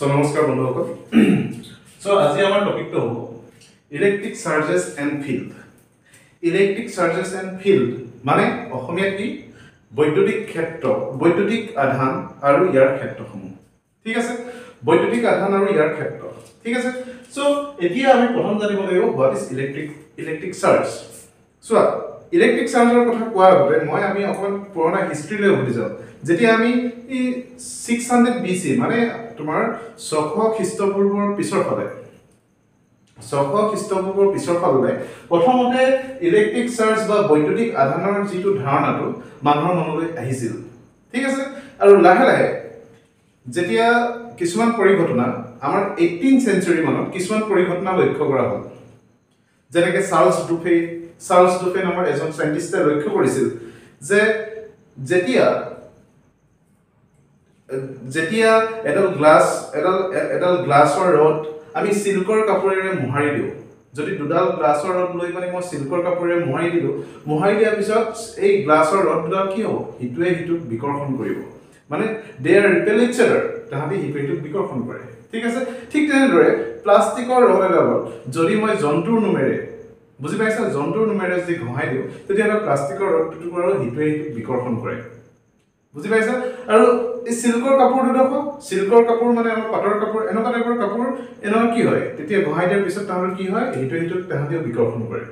So namaskar bondhukol. So আজি আমাৰ টপিকটো হ'ব electric charges and field. Electric charges and field মানে অসমীয়াত কি বৈদ্যুতিক ক্ষেত্ৰ, বৈদ্যুতিক আধান আৰু ইয়াৰ ক্ষেত্ৰসমূহ। ঠিক আছে, বৈদ্যুতিক আধান আৰু ইয়াৰ ক্ষেত্ৰ। ঠিক আছে, সো এতিয়া আমি প্ৰথম জানিব লাগিব what is electric charge. So electric চাৰ্জৰ কথা কোৱাৰ আগতে আমি অকমান পুৰণা হিষ্ট্ৰীলৈ উভতি যাওঁ। যেতিয়া আমি 600 BC মানে তোমাৰ 600 খ্ৰীষ্টপূৰ্বৰ পিছৰ ফালে 600 খ্ৰীষ্টপূৰ্বৰ পিছৰ ফালে প্ৰথমতে ইলেক্ট্ৰিক চাৰ্জ বা বৈদ্যুতিক আধানৰ যিটো ধাৰণাটো মানুহৰ মনলৈ আহিছিল। ঠিক আছে, আৰু লাহে লাহে যেতিয়া কিছুমান পৰিঘটনা আমাৰ 18th century মানত কিছুমান পৰিঘটনা লক্ষ্য কৰা হ'ল, যেনেকৈ চাৰ্লছ ডুফে নামৰ এজন সাইন্টিষ্টে লক্ষ্য কৰিছিল যে যেতিয়া এডাল গ্লাছৰ ৰড আমি সিল্কৰ কাপোৰেৰে মোহাৰি দিওঁ, যদি দুডাল গ্লাছৰ ৰড লৈ মানে মই সিল্কৰ কাপোৰেৰে মোহাৰি দিয়াৰ পিছত এই গ্লাছৰ ৰডডাল কি হ'ব, ইটোৱে সিটোক বিকৰ্ষণ কৰিব, মানে দে আৰ ৰিপেল ইচ আদাৰ, তাহাঁতি ইটোৱে সিটোক বিকৰ্ষণ কৰে। ঠিক আছে, ঠিক তেনেদৰে প্লাষ্টিকৰ ৰড এডালত যদি মই জন্তুৰ নোমেৰে, বুজি পাইছা, জন্তুৰ নোমেৰে যদি ঘঁহাই দিওঁ তেতিয়াহ'লে প্লাষ্টিকৰ ৰডটো আৰু ইটোৱে সিটোক বিকৰ্ষণ কৰে। বুজি পাইছা, আৰু এই সিল্কৰ কাপোৰটো দেখো, সিল্কৰ কাপোৰ মানে আমাৰ পাটৰ কাপোৰ, এনেকুৱা টাইপৰ কাপোৰ এনেকুৱা কি হয়, তেতিয়া ঘঁহাই দিয়াৰ পিছত তাহাঁতৰ কি হয়, ইটোৱে সিটোক তাহাঁতিও বিকৰ্ষণ কৰে।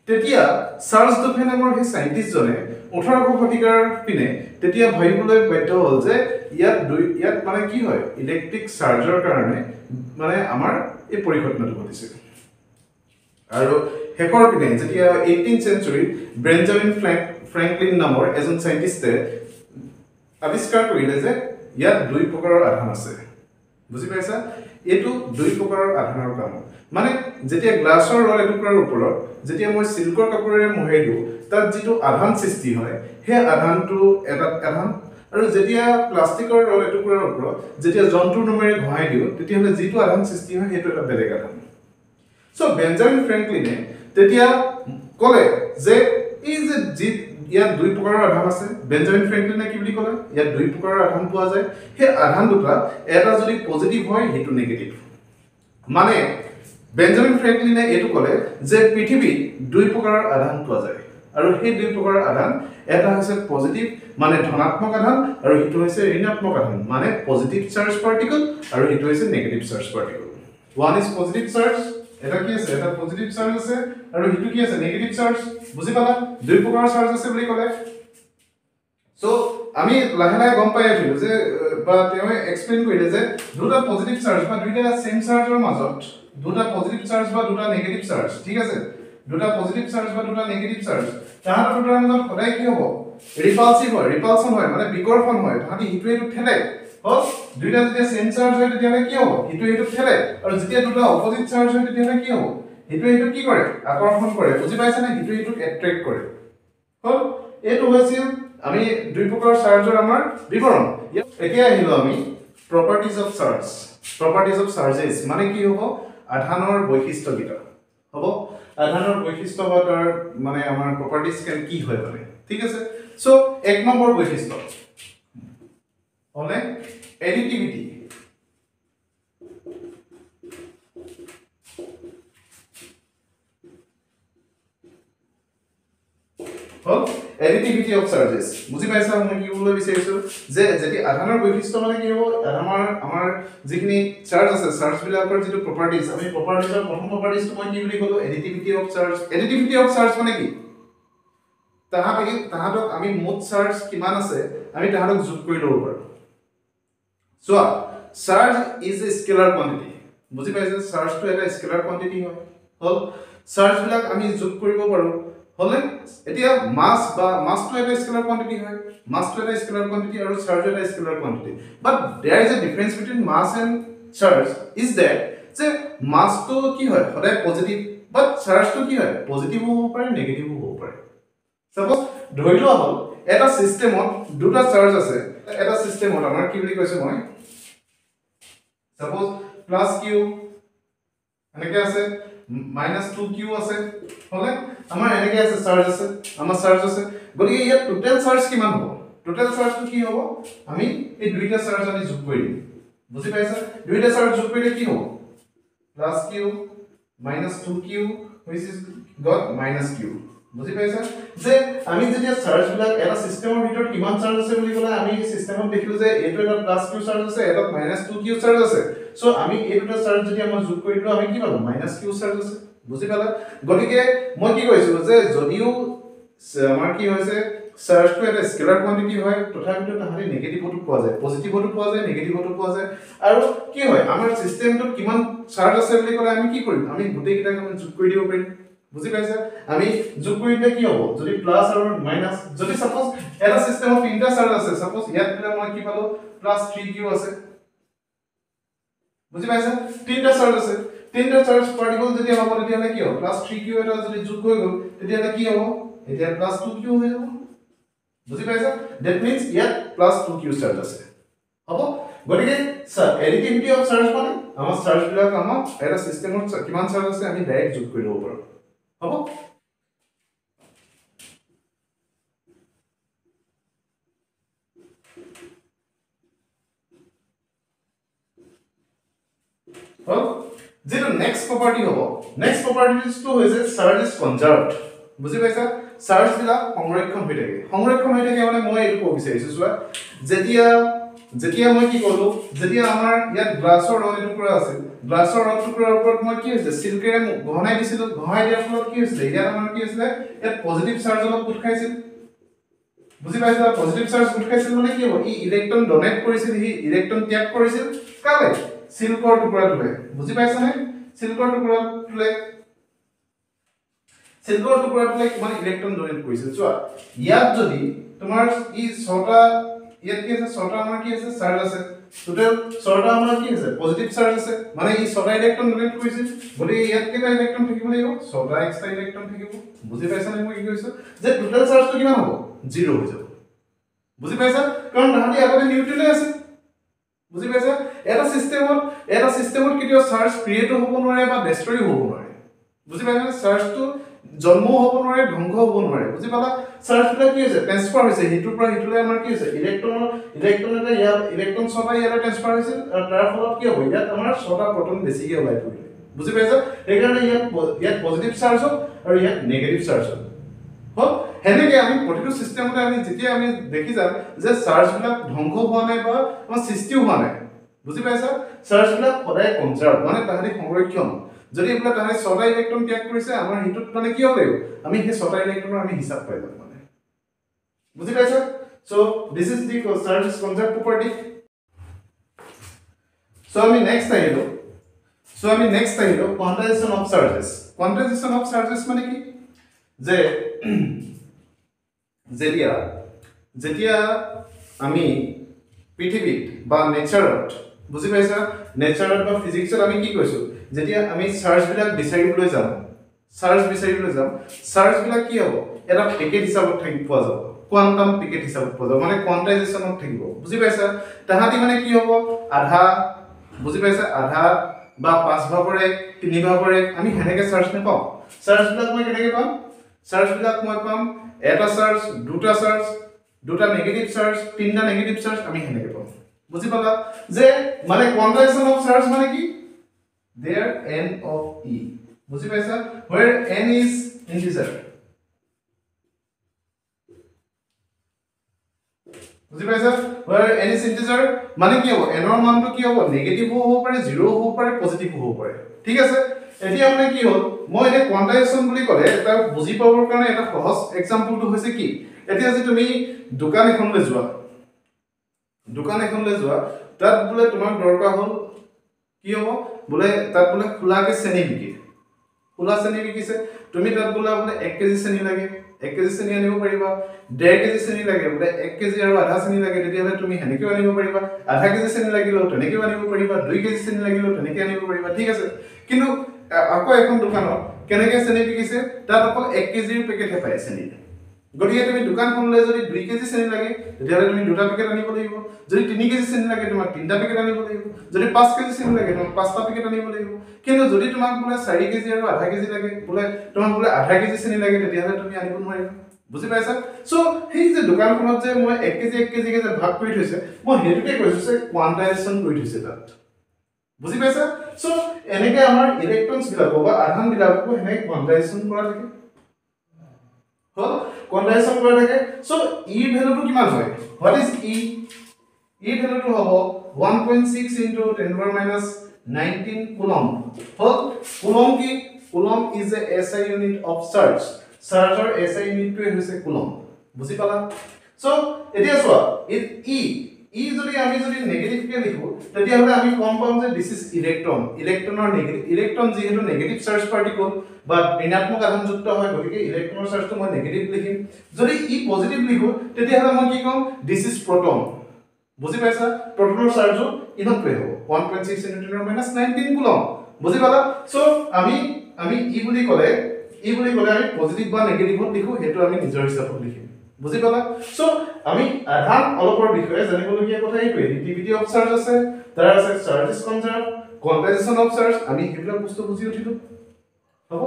তেতিয়া চাৰ্লছ ডুফে নামৰ সেই সাইন্টিষ্টজনে 1800 শতিকাৰ পিনে তেতিয়া ভাবিবলৈ বাধ্য হ'ল যে ইয়াত মানে কি হয়, ইলেক্ট্ৰিক চাৰ্জৰ কাৰণে মানে আমাৰ এই পৰিঘটনাটো ঘটিছে। আৰু শেষৰ পিনে যেতিয়া 18th century বেঞ্জামিন ফ্ৰেংকলিন নামৰ এজন সাইন্টিষ্টে আৱিষ্কাৰ কৰিলে যে ইয়াত দুই প্ৰকাৰৰ আধান আছে। বুজি পাইছা, এইটো দুই প্ৰকাৰৰ আধানৰ কাম, মানে যেতিয়া গ্লাছৰ ৰড এটুকুৰাৰ ওপৰত যেতিয়া মই সিল্কৰ কাপোৰেৰে মোহাৰি দিওঁ তাত যিটো আধান সৃষ্টি হয় সেই আধানটো এটা আধান, আৰু যেতিয়া প্লাষ্টিকৰ ৰড এটুকুৰাৰ ওপৰত যেতিয়া জন্তুৰ নোমেৰে ঘঁহাই দিওঁ তেতিয়াহ'লে যিটো আধান সৃষ্টি হয় সেইটো এটা বেলেগ আধান। সো বেঞ্জামিন ফ্ৰেংকলিনে তেতিয়া ক'লে যে এই যে ইয়াত দুই প্ৰকাৰৰ আধান আছে, বেঞ্জামিন ফ্ৰেংকলিনে কি বুলি ক'লে, ইয়াত দুই প্ৰকাৰৰ আধান পোৱা যায়, সেই আধান দুটা এটা যদি পজিটিভ হয় সেইটো নেগেটিভ। মানে বেঞ্জামিন ফ্ৰেংকলিনে এইটো ক'লে যে পৃথিৱীত দুই প্ৰকাৰৰ আধান পোৱা যায়, আৰু সেই দুই প্ৰকাৰৰ আধান এটা হৈছে পজিটিভ মানে ধনাত্মক আধান, আৰু সেইটো হৈছে ঋণাত্মক আধান মানে পজিটিভ চাৰ্জ পাৰ্টিকল, আৰু সেইটো হৈছে negative charge particle. One is positive charge, এটা কি আছে, এটা পজিটিভ চাৰ্জ আছে, আৰু সেইটো কি আছে, নেগেটিভ চাৰ্জ। বুজি পালা, দুই প্ৰকাৰৰ চাৰ্জ আছে বুলি ক'লে। সো আমি লাহে লাহে গম পাই আহিলো যে বা তেওঁ এক্সপ্লেইন কৰিলে যে দুটা পজিটিভ চাৰ্জ বা দুইটা সেম চাৰ্জৰ মাজত দুটা পজিটিভ চাৰ্জ বা দুটা নেগেটিভ চাৰ্জ, ঠিক আছে, দুটা পজিটিভ চাৰ্জ বা দুটা নেগেটিভ চাৰ্জ, তাহাঁতৰ দুটাৰ মাজত সদায় কি হ'ব, ৰিপালচন হয় মানে বিকৰ্ষণ হয়, তাহাঁতি ইটোৱে সিটোক ঠেলে। দুইটা যেতিয়া সেম চাৰ্জ হয় তেতিয়াহ'লে কি হ'ব, ইটোৱে সিটোক ঠেলে, আৰু যেতিয়া দুটা অপজিট চাৰ্জ হয় তেতিয়াহ'লে কি হ'ব, ইটোৱে সিটোক কি কৰে, আকৰ্ষণ কৰে। বুজি পাইছা নে, ইটোৱে সিটোক এট্ৰেক্ট কৰে। হ'ল, এইটো হৈছিল আমি দুই প্ৰকাৰৰ চাৰ্জৰ আমাৰ বিৱৰণ। এতিয়া আহিলো আমি প্ৰপাৰ্টিজ অফ চাৰ্জেছ মানে কি হ'ব, আধানৰ বৈশিষ্ট্যকেইটা হ'ব, আধানৰ বৈশিষ্ট্য বা তাৰ মানে আমাৰ প্ৰপাৰ্টিজ কি হয় মানে। ঠিক আছে, সো এক নম্বৰ বৈশিষ্ট্য হ'লে এডিটিভিটি। এডিটিভিটি অফ চাৰ্জেছ। বুজি পাইছা মই কি ক'বলৈ বিচাৰিছো, যে যদি আধানৰ বৈশিষ্ট্য মানে কি হ'ব, আমাৰ যিখিনি চাৰ্জ আছে চাৰ্জবিলাকৰ যিটো প্ৰপাৰ্টিজ, আমি প্ৰপাৰ্টিজৰ প্ৰথম প্ৰপাৰ্টিজটো মই কি বুলি ক'লো, এডিটিভিটি অফ চাৰ্জ। এডিটিভিটি অফ চাৰ্জ মানে কি, তাহাঁতক আমি মুঠ চাৰ্জ কিমান আছে আমি তাহাঁতক যোগ কৰি ল'ব পাৰোঁ। চোৱা, charge is a scalar quantity. বুজি পাইছে, চাৰ্জটো এটা স্কেলাৰ কোৱান্টিটি হয়। হ'ল, চাৰ্জবিলাক আমি যোগ কৰিব পাৰোঁ। হ'লে এতিয়া মাছটো এটা স্কেলাৰ কোৱান্টিটি হয়, মাছটো এটা স্কেলাৰ কোৱান্টিটি আৰু চাৰ্জটো এটা scalar quantity, but there is a difference between mass and charge is that যে মাছটো কি হয় সদায় পজিটিভ, বাট চাৰ্জটো কি হয় পজিটিভো হ'ব পাৰে নেগেটিভো হ'ব পাৰে। সাপোজ ধৰি লোৱা হ'ল এটা সিস্টেমত দুটা চাৰ্জ আছে, এটা সিস্টেমত আমাৰ কি বুলি কৈছো মই, সাপোজ প্লাস কিউ এনেকে আছে, -2q আছে, হলে আমাৰ এনেকে আছে চাৰ্জ আছে, আমাৰ চাৰ্জ আছে, গতিকে ইয়াত টোটাল চাৰ্জ কিমান হ'ব, টোটাল চাৰ্জটো কি হ'ব, আমি এই দুইটা চাৰ্জ আমি যোগ কৰি দিম। বুজি পাইছা দুইটা চাৰ্জ যোগ কৰিলে কি হ'ব plus q minus 2q which is got minus q বুজি পাইছা যে আমি যেতিয়া চাৰ্জ বিলাক এটা সিস্টেমৰ ভিতৰত কিমান চাৰ্জ আছে বুলি ক'লে আমি এই সিস্টেমত দেখিলো যে এটো এটা প্লাস q চাৰ্জ আছে এটা মাইনাস 2q চাৰ্জ আছে সো আমি এই দুটা চাৰ্জ যদি আমি যোগ কৰি দিলো আমি কি পাবো মাইনাস q চাৰ্জ আছে বুজি পালা গতিকে মই কি কৈছো যে যদিও আমাৰ কি হৈছে চাৰ্জ টু এটা স্কেলাৰ কোৱান্টিটি হয় তথাপিতো তাহানি নেগেটিভ হটো পোৱা যায় পজিটিভ হটো পোৱা যায় নেগেটিভ হটো পোৱা যায় আৰু কি হয় আমাৰ সিস্টেমটোত কিমান চাৰ্জ আছে বুলি ক'লে আমি কি কৰিম আমি গোটেই কিটাক আমি যোগ কৰি দিব পাৰিম বুজি পাইছা আমি যোগ কৰিলে কি হ'ব যদি প্লাস আৰু মাইনাস যদি সাপোজ এটা সিস্টেমত তিনটা চাৰ্জ আছে সাপোজ ইয়াত দিলে মই কি পালো প্লাস 3q আছে বুজি পাইছা তিনটা চাৰ্জ আছে তিনটা চাৰ্জ পাৰ্টিকল যদি হ'ব তেতিয়ালে কি হ'ব প্লাস 3q এটা যদি যোগ হৈ গ'ল তেতিয়ালে কি হ'ব এতিয়া প্লাস 2q হৈ যাব বুজি পাইছা দ্যাট মিন্স ইয়াত প্লাস 2q চাৰ্জ আছে হ'ব গতিকে স্যাৰ এডিটিভিটি অফ চাৰ্জ মানে আমাৰ চাৰ্জ বিলাক আমাৰ এটা সিস্টেমত কিমান চাৰ্জ আছে আমি ডাইৰেক্ট যোগ কৰি দিব পাৰো হ'ব হ'ল যেটো নেক্সট প্ৰপাৰ্টি হ'ব নেক্সট প্ৰপাৰ্টিটো হৈছে চাৰ্জ ইজ কনজাৰ্ভড বুজি পাইছা চাৰ্জ বিলাক সংৰক্ষণ হৈ থাকে মানে মই এইটো ক'ব বিচাৰিছো চোৱা যেতিয়া মই কি ক'লো যেতিয়া আমাৰ ইয়াত গ্লাছৰ ৰড টুকুৰা আছিল গ্লাছৰ ৰড টুকুৰাৰ ওপৰত মই কি হৈছে সিল্কেৰে গহনাই দিছিলো গহনাই দিয়াৰ ফলত কি হৈছিল ইয়াত আমাৰ কি হৈছিল ইয়াত পজিটিভ চাৰ্জ অলপ গোট খাইছিল বুজি পাইছা পজিটিভ চাৰ্জ গোট খাইছিল মানে কি হ'ব ই ইলেক্ট্ৰন ডোনেট কৰিছিল ই ইলেক্ট্ৰন ত্যাগ কৰিছিল কালে সিল্কৰ টুকুৰাটোলে বুজি পাইছানে সিল্কৰ টুকুৰাটোলে কিমান ইলেক্ট্ৰন ডোনেট কৰিছিল চোৱা ইয়াত যদি তোমাৰ ই ছটা ইয়াত কি আছে ছটা আমাৰ কি আছে চাৰ্জ আছে টোটাল ছটা আমাৰ কি আছে পজিটিভ চাৰ্জ আছে মানে ই ছটা ইলেক্ট্ৰন ডোনেট কৰিছিল গতিকে ইয়াত কেইটা ইলেক্ট্ৰন থাকিব লাগিব ছটা এক্সট্ৰা ইলেক্ট্ৰন থাকিব বুজি পাইছানে মই কি কৈছো যে টোটাল চাৰ্জটো কিমান হ'ব 0 হৈ যাব বুজি পাইছা কাৰণ তাহাঁতি আগতে নিউট্ৰেলে আছে বুজি পাইছা এটা সিস্টেমত কেতিয়াও চাৰ্জ ক্ৰিয়েট হ'ব নোৱাৰে বা ডেষ্ট্ৰয় হ'ব নোৱাৰে বুজি পাইছা চাৰ্জটো জন্ম হ'ব নোৱাৰে ধ্বংস হ'ব নোৱাৰে বুজি পালা চাৰ্জবিলাক কি হৈছে ট্ৰান্সফাৰ হৈছে হিটোৰ পৰা হিটোলৈ আমাৰ কি হৈছে ইলেক্ট্ৰন এটা ইয়াত ইলেক্ট্ৰন ছটা ইয়ালৈ ট্ৰান্সফাৰ হৈছে আৰু তাৰ ফলত কি হ'ব ইয়াত আমাৰ ছটা প্ৰটন বেছিকৈ ওলাই পৰিলে বুজি পাইছা সেইকাৰণে ইয়াত পজিটিভ চাৰ্জ হ'ব আৰু ইয়াত নেগেটিভ চাৰ্জ হ'ব হ'ল হেনেকে আমি প্ৰতিটো সিস্টেমতে আমি যেতিয়া আমি দেখি যাম যে চাৰ্জবিলাক ধ্বংস হোৱা নাই বা আমাৰ সৃষ্টিও হোৱা নাই বুজি পাইছা চাৰ্জবিলাক সদায় কনজাৰ্ভ মানে তাহাঁতি সংৰক্ষণ যদি এইবিলাক তাহাঁতি ছটা ইলেক্ট্ৰন ত্যাগ কৰিছে আমাৰ হিটোত মানে কি হ'ব আমি সেই ছটা ইলেক্ট্ৰনৰ আমি হিচাপ পাই যাম মানে বুজি পাইছা so this is the charge is conserve property so আমি নেক্সট আহিলো কোয়ান্টাইজেশন অফ চাৰ্জেস মানে কি যে যেতিয়া আমি পৃথিৱীত বা নেচাৰত বুজি পাইছা নেচাৰত বা ফিজিক্সত আমি কি কৈছো যেতিয়া আমি চাৰ্জ বিলাক বিচাৰিবলৈ যাম চাৰ্জ বিলাক কি হ'ব এটা পেকেট হিচাপত পোৱা যাব কোৱান্টাম পেকেট হিচাপত পোৱা যাব মানে কোয়ান্টাইজেশনত থাকিব বুজি পাইছা তাহাঁতি মানে কি হ'ব আধা বুজি পাইছা আধা বা 5 ভাগৰ 1 3 ভাগৰ 1 আমি হেনেকে চাৰ্জ নাপাওঁ চাৰ্জ বিলাক মই কেনেকে পাম চাৰ্জ বিলাক মই পাম এটা চাৰ্জ দুটা নেগেটিভ চাৰ্জ তিনটা নেগেটিভ চাৰ্জ আমি হেনেকে পাম বুজি পালা যে মানে কোয়ান্টাইজেশন অফ চাৰ্জ মানে কি there n of e বুজি পাইছা where n is integer বুজি পাইছা where n is integer মানে কি হ'ব n ৰ মানটো কি হ'ব নেগেটিভ হ'ব পাৰে 0 হ'ব পাৰে পজিটিভ হ'ব পাৰে ঠিক আছে এতিয়া মানে কি হ'ল মই এটা কোয়ান্টাইজেশন বুলি ক'লে এটা বুজি পাবৰ কাৰণে এটা সহজ এক্সাম্পলটো হৈছে কি এতিয়া যে তুমি দোকান এখনলৈ যোৱা তাত বোলে তোমাক দৰকাৰ হ'ল কি হ'ব বোলে তাত বোলে খোলাকে চেনি বিকিছে তুমি তাত বোলে 1 কেজি চেনি লাগে 1 কেজি চেনি আনিব পাৰিবা 1.5 কেজি চেনি লাগে বোলে 1 কেজি আৰু আধা চেনি লাগে তেতিয়ালে তুমি হেনেকৈ আনিব পাৰিবা আধা কেজি চেনি লাগিলে তেনেকৈ আনিব পাৰিবা 2 কেজি চেনি লাগিলে তেনেকৈ আনিব পাৰিবা ঠিক আছে কিন্তু আকৌ এখন দোকানত কেনেকৈ চেনি বিকিছে তাত অকল 1 কেজিৰ পেকেটহে পায় চেনি গতিকে তুমি দোকানখনলৈ যদি 2 কেজি চেনি লাগে তেতিয়ালে তুমি দুটা পেকেট আনিব লাগিব যদি 3 কেজি চেনি লাগে তোমাক তিনটা পেকেট আনিব লাগিব যদি 5 কেজি চেনি লাগে তোমাক পাঁচটা পেকেট আনিব লাগিব কিন্তু যদি তোমাক বোলে 4 কেজি আৰু আধা কেজি লাগে বোলে তোমাক বোলে আধা কেজি চেনি লাগে তেতিয়ালে তুমি আনিব নোৱাৰিবা বুজি পাইছা সো সেই যে দোকানখনত যে মই 1 কেজি 1 কেজি কে যে ভাগ কৰি থৈছে মই হেতুকে কৈছো যে কোয়ান্টাইজেশন কৰি থৈছে তাত বুজি পাইছা সো এনেকে আমাৰ ইলেক্ট্ৰনছ বিলাক বা আধান বিলাক হেনে কোয়ান্টাইজেশন কৰা থাকে হল কোয়ান্টাইজেশন কৰা থাকে সো ই ভ্যালুটো কিমান হয় হোৱাট ইজ ই ভ্যালুটো হ'ব 1.6 into 10 power minus 19 coulomb হল coulomb কি coulomb is a SI unit of charge charger SI unit to হৈছে coulomb বুজি পালা সো এতিয়া চোৱা ই যদি আমি যদি নেগেটিভ কে লিখো তেতিয়া হলে আমি কম পাম যে দিস ইজ ইলেক্ট্ৰনৰ নেগেটিভ ইলেক্ট্ৰন যেহেতু নেগেটিভ চাৰ্জ পাৰ্টিকল বা ঋণাত্মক আধানযুক্ত হয় গতিকে ইলেক্ট্ৰনৰ চাৰ্জটো মই নেগেটিভ লিখিম যদি ই পজিটিভ লিখো তেতিয়া হলে মই কি কম দিস ইজ প্ৰটন বুজি পাইছা প্ৰটনৰ চাৰ্জও ইনকৈ হ'ব 1.6 into 10 - 19 কুলম বুজি পালা সো আমি ই বুলি ক'লে আমি পজিটিভ বা নেগেটিভত লিখো হেতু আমি নিজৰ হিচাপত লিখিম বুজি পালা সো আমি আধান অলপৰ বিষয়ে জানিবলগীয়া কথা এইটোৱে ৰিলেটিভিটি অফ চাৰ্জ আছে তাৰ আছে charge is conserved quantization of charge আমি হেবিলাক বস্তু বুজি উঠিলো হ'ব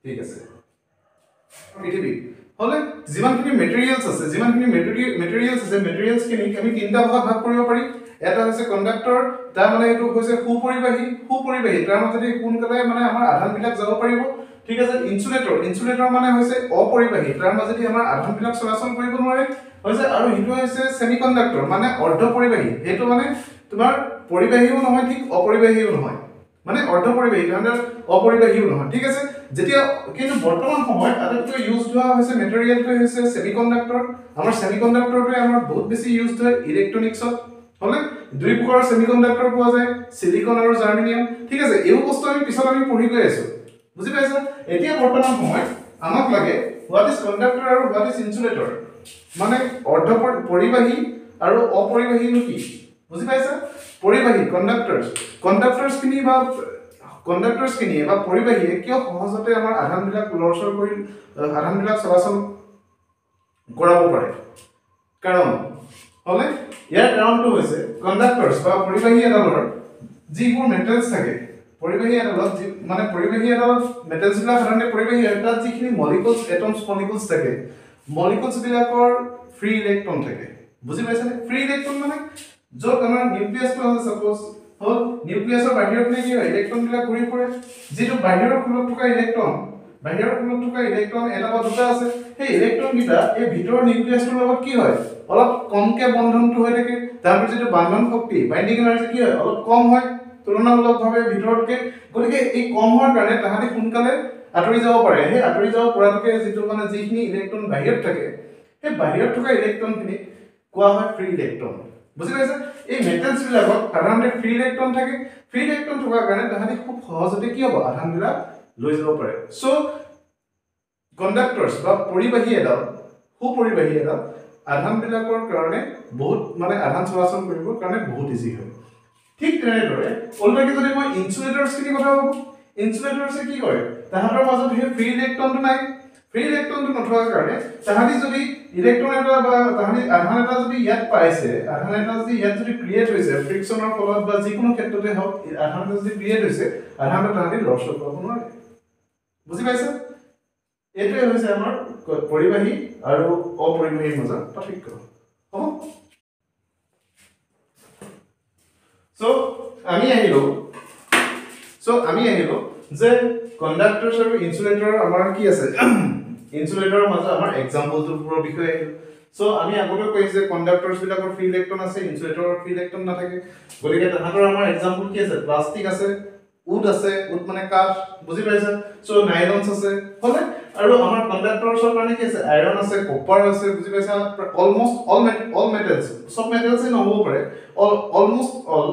ঠিক আছে পৃথিৱী হলে যিমানখিনি মেটেৰিয়েলছ আছে মেটেৰিয়েলছ খিনি আমি তিনটা ভাগত ভাগ কৰিব পাৰি এটা হৈছে কণ্ডাক্টৰ তাৰ মানে এটো হৈছে সুপৰিবাহী তাৰ মাজেদি কোনকালে মানে আমাৰ আধান বিলাক যাব পাৰিব ঠিক আছে ইনসুলেটৰ মানে হৈছে অপৰিবাহী তাৰ মাজেদি আমাৰ আধান বিলাক চলাচল কৰিব নোৱাৰে হৈছে আৰু হিটো হৈছে সেমিকণ্ডাক্টৰ মানে অৰ্ধপৰিবাহী হেতু মানে তোমাৰ পৰিবাহীও নহয় ঠিক অপৰিবাহীও নহয় মানে অৰ্ধপৰিবাহী মানে অপৰিবাহীও নহয় ঠিক আছে যেতিয়া কিন্তু বৰ্তমান সময়ত আটাইতকৈ ইউজ হোৱা হৈছে মেটেৰিয়েলটো হৈছে সেমিকণ্ডাক্টৰ আমাৰ সেমিকণ্ডাক্টৰটোৱে আমাৰ বহুত বেছি ইউজ হয় ইলেক্ট্ৰনিক্সত হলে দুই প্ৰকাৰৰ সেমিকণ্ডাক্টৰ পোৱা যায় সিলিকন আৰু জাৰ্মেনিয়াম ঠিক আছে এই বস্তু আমি পিছত আমি পঢ়ি গৈ আছো বুজি পাইছা এতিয়া বৰ্তমান সময়ত আমাক লাগে হোৱাট ইজ কণ্ডাক্টৰ আৰু হোৱাট ইজ ইনসুলেটৰ মানে অৰ্ধপৰিবাহী আৰু অপৰিবাহী কি বুজি পাইছা পৰিবাহী কণ্ডাক্টৰছ খিনি বা পৰিবাহীয়ে কিয় সহজতে আমাৰ আধান বিলাক লৰচৰ কৰি আধান বিলাক চলাচল কৰাব পাৰে কাৰণ হলে ইয়াৰ কাৰণটো হৈছে কণ্ডাক্টৰছ বা পৰিবাহী এডালৰ যিবোৰ মেটেলছ থাকে পৰিবাহী এডালত মানে পৰিবাহী এডালত মেটেলছ বিলাক সাধাৰণতে পৰিবাহী এডালত যিখিনি মলিকুলছ এটমছ থাকে মলিকুলছ বিলাকৰ ফ্ৰী ইলেক্ট্ৰন থাকে বুজি পাইছানে ফ্ৰী ইলেক্ট্ৰন মানে য'ত আমাৰ নিউক্লিয়াছটো আছে সাপোজ হল নিউক্লিয়াছৰ বাহিৰত কি হয় ইলেক্ট্ৰন বিলাক ঘূৰি ফুৰে যেটো বাহিৰৰ খুলত থকা ইলেক্ট্ৰন এটা বা দুটা আছে সেই ইলেক্ট্ৰন গিটা এই ভিতৰৰ নিউক্লিয়াছটোৰ লগত কি হয় অলপ কমকে বন্ধনটো হৈ থাকে তাৰ যেটো বন্ধন শক্তি বাইন্ডিং এনাৰ্জি কি হয় অলপ কম হয় তুলনামূলকভাৱে ভিতৰতকে গতিকে এই কম হোৱাৰ কাৰণে তাহাঁতি সোনকালে আঁতৰি যাব পাৰে সেই আঁতৰি যাব পৰাটোকে যেটো মানে যিখিনি ইলেক্ট্ৰন বাহিৰত থাকে সেই বাহিৰত থকা ইলেক্ট্ৰনখিনি কোৱা হয় ফ্ৰী ইলেক্ট্ৰন বুজি পাইছা এই মেটেলছ বিলাকত সাধাৰণতে ফ্ৰী ইলেক্ট্ৰন থকাৰ কাৰণে তাহাঁতি খুব সহজতে কি হ'ব আধান বিলাক লৈ যাব পাৰে সো কণ্ডাক্টৰছ বা পৰিবাহী এডাল আধান বিলাকৰ কাৰণে বহুত মানে আধান চলাচল কৰিবৰ কাৰণে বহুত ইজি হয় ঠিক তেনেদৰে অলৰেডি যদি মই ইনসুলেটৰছ খিনি কথা কওঁ ইনসুলেটৰছে কি কৰে তাহাঁতৰ মাজত সেই ফ্ৰী ইলেক্ট্ৰনটো নাই ফ্ৰী ইলেক্ট্ৰনটো নথকাৰ কাৰণে তাহাঁতি যদি ইলেক্ট্ৰন এটা বা তাহাঁতি আধান এটা যদি ইয়াত পাইছে আধান এটা যদি ইয়াত যদি ক্ৰিয়েট হৈছে ফ্ৰিকশনৰ ফলত বা যিকোনো ক্ষেত্ৰতে হওক আধান এটা যদি ক্ৰিয়েট হৈছে আধানটো তাহাঁতি লৰচৰ কৰিব নোৱাৰে বুজি পাইছা এইটোৱে হৈছে আমাৰ পৰিবাহী আৰু অপৰিবাহীৰ মাজত পাৰ্থক্য হ'ব সো আমি আহিলো যে কণ্ডাক্টৰছ আৰু ইনসুলেটৰ আমাৰ কি আছে ইনসুলেটৰৰ মাজত আমাৰ এক্সাম্পলটোৰ বিষয়ে সো আমি আগতে কৈছে কণ্ডাক্টৰছ বিলাকৰ ফ্ৰী ইলেক্ট্ৰন আছে ইনসুলেটৰৰ ফ্ৰী ইলেক্ট্ৰন নাথাকে গতিকে তাহাঁতৰ আমাৰ এক্সাম্পল কি আছে প্লাষ্টিক আছে উড মানে কাঠ বুজি পাইছা সো নাইলনছ আছে হলে আৰু আমাৰ কণ্ডাক্টৰছৰ কাৰণে কি আছে আইৰন আছে কপাৰ আছে বুজি পাইছা অলমোষ্ট অল মেটেলছ সব মেটেলছে নহব পাৰে অলমোষ্ট অল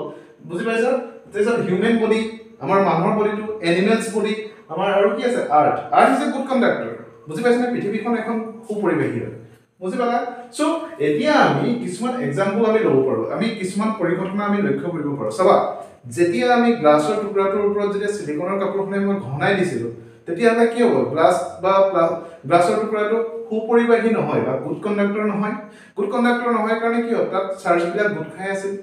বুজি পাইছা তেজত হিউম্যান বডি আমাৰ মানুহৰ বডিটো এনিমেলছ বডি আমাৰ আৰু কি আছে art is a good conductor বুজি পাইছানে পৃথিৱীখন এখন সুপৰিবাহী হয় বুজি পালা সো এতিয়া আমি কিছুমান এক্সাম্পল আমি ল'ব পাৰো আমি কিছুমান পৰিঘটনা আমি লক্ষ্য কৰিব পাৰো চাবা যেতিয়া আমি গ্লাছৰ টুকুৰাটোৰ ওপৰত যেতিয়া সিলিকনৰ কাপোৰখনে মই ঘনাই দিছিলো তেতিয়া হলে কি হ'ব গ্লাছৰ টুকুৰাটো সুপৰিবাহী নহয় বা গুড কণ্ডাক্টৰ নহয় কাৰণে কি হ'ব তাত চাৰ্জ বিলাক গুড খাই আছিল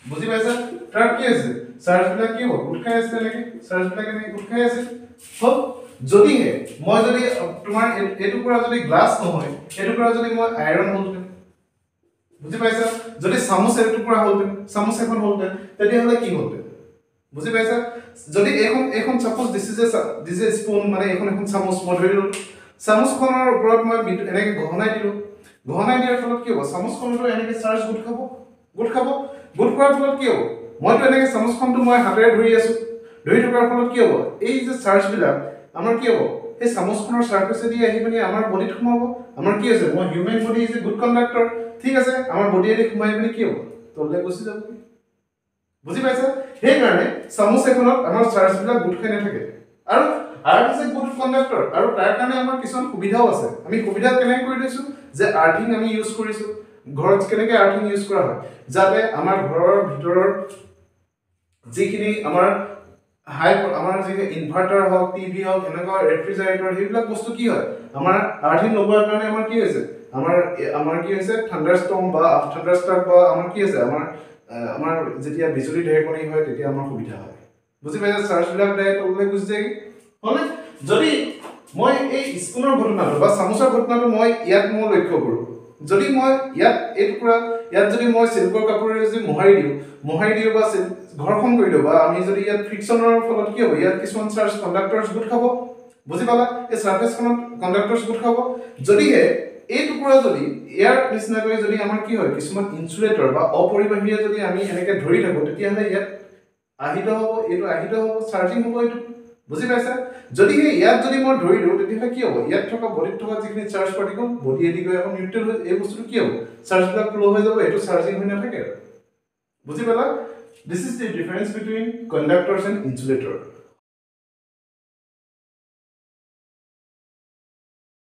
বুজি পাইছা তাৰ কি আছে চাৰ্জ বিলাক কি হ'ব গুড খাই আছে নেকি চাৰ্জ বিলাক এনেকৈ গুড খাই আছে হল যদিহে মই যদি তোমাৰ এটুকুৰা যদি গ্লাছ নহয় এটুকুৰা যদি মই আইৰন হলতেন বুজি পাইছা যদি চামুচ এটুকুৰা হলতেন চামুচ এখন হলতেন তেতিয়াহলে কি হলতেন বুজি পাইছা যদি এখন suppose this is a spoon মানে এখন চামুচ মই ধৰিলো চামুচখনৰ ওপৰত মই এনেকে গহনাই দিয়াৰ ফলত কি হ'ব চামুচখনটো এনেকে চাৰ্জ গুড খাব কৰাৰ ফলত কি হ'ব মইতো এনেকে চামুচখনটো মই হাতেৰে ধৰি থকাৰ ফলত কি হ'ব এই যে চাৰ্জ বিলাক আমাৰ কি হ'ব এই চামুচখনৰ সাৰফেসে দি আহি পিনি আমাৰ বডিত সোমাব আমাৰ কি আছে মই human body is a good conductor ঠিক আছে আমাৰ বডিয়ে সোমাই পিনি কি হ'ব তললে গুচি যাব বুজি পাইছা সেই কাৰণে চামুচ এখনত আমাৰ চাৰ্জ বিলাক গুড খাই নাথাকে আৰু আৰ্থ ইজ এ গুড কন্ডাক্টৰ আৰু তাৰ কাৰণে আমাৰ কিছুমান সুবিধাও আছে আমি সুবিধা কেনে কৰি দিছো যে আৰ্থিং আমি ইউজ কৰিছো ঘৰত কেনেকে আৰ্থিং ইউজ কৰা হয় যাতে আমাৰ ঘৰৰ ভিতৰৰ যিখিনি আমাৰ আমাৰ যে ইনভাৰ্টাৰ হওক টিভি হওক এনেকুৱা ৰেফ্ৰিজাৰেটৰ সেইবিলাক বস্তু কি হয় আমাৰ আৰ্থিং লগোৱাৰ কাৰণে আমাৰ কি হৈছে আমাৰ কি হৈছে থান্ডাৰষ্টৰ্ম বা থান্ডাৰষ্ট্ৰাক বা আমাৰ কি আছে আমাৰ যেতিয়া বিজুলী ঢেৰেকনি হয় তেতিয়া আমাৰ সুবিধা হয় বুজি পাইছা চাৰ্জ বিলাক ডাইৰেক্ট তললৈ গুচি যায় হলে যদি মই এই স্পুনৰ ঘটনাটো বা চামুচৰ ঘটনাটো মই ইয়াত মই লক্ষ্য কৰো যদি মই ইয়াত যদি মই সিল্কৰ কাপোৰেৰে যদি মোহাৰি দিও বা ঘৰখন কৰি দিও বা আমি যদি ইয়াত ফ্ৰিকশনৰ ফলত কি হ'ব ইয়াত কিছুমান চাৰ্জ কন্ডাক্টৰছ গুড খাব বুজি পালা এই সাৰফেসখনত কন্ডাক্টৰছ গুড খাব যদিহে এই টুকুৰা যদি ইয়াৰ নিচিনাকৈ যদি আমাৰ কি হয় কিছুমান ইনসুলেটৰ বা অপৰিবাহীয়ে যদি আমি এনেকে ধৰি থাকো তেতিয়াহলে ইয়াত আহিত হ'ব চাৰ্জিং হ'ব এইটো বুজি পাইছা যদিহে ইয়াত যদি মই ধৰি দিও তেতিয়াহলে কি হ'ব ইয়াত থকা বডিত থকা যিখিনি চাৰ্জ পাৰ্টিকল বডি এদি গৈ এখন নিউট্ৰেল হৈ এই বস্তুটো কি হ'ব চাৰ্জ বিলাক ফ্লো হৈ যাব এইটো চাৰ্জিং হৈ নাথাকে বুজি পালা this is the difference between conductors and ইনসুলেটৰ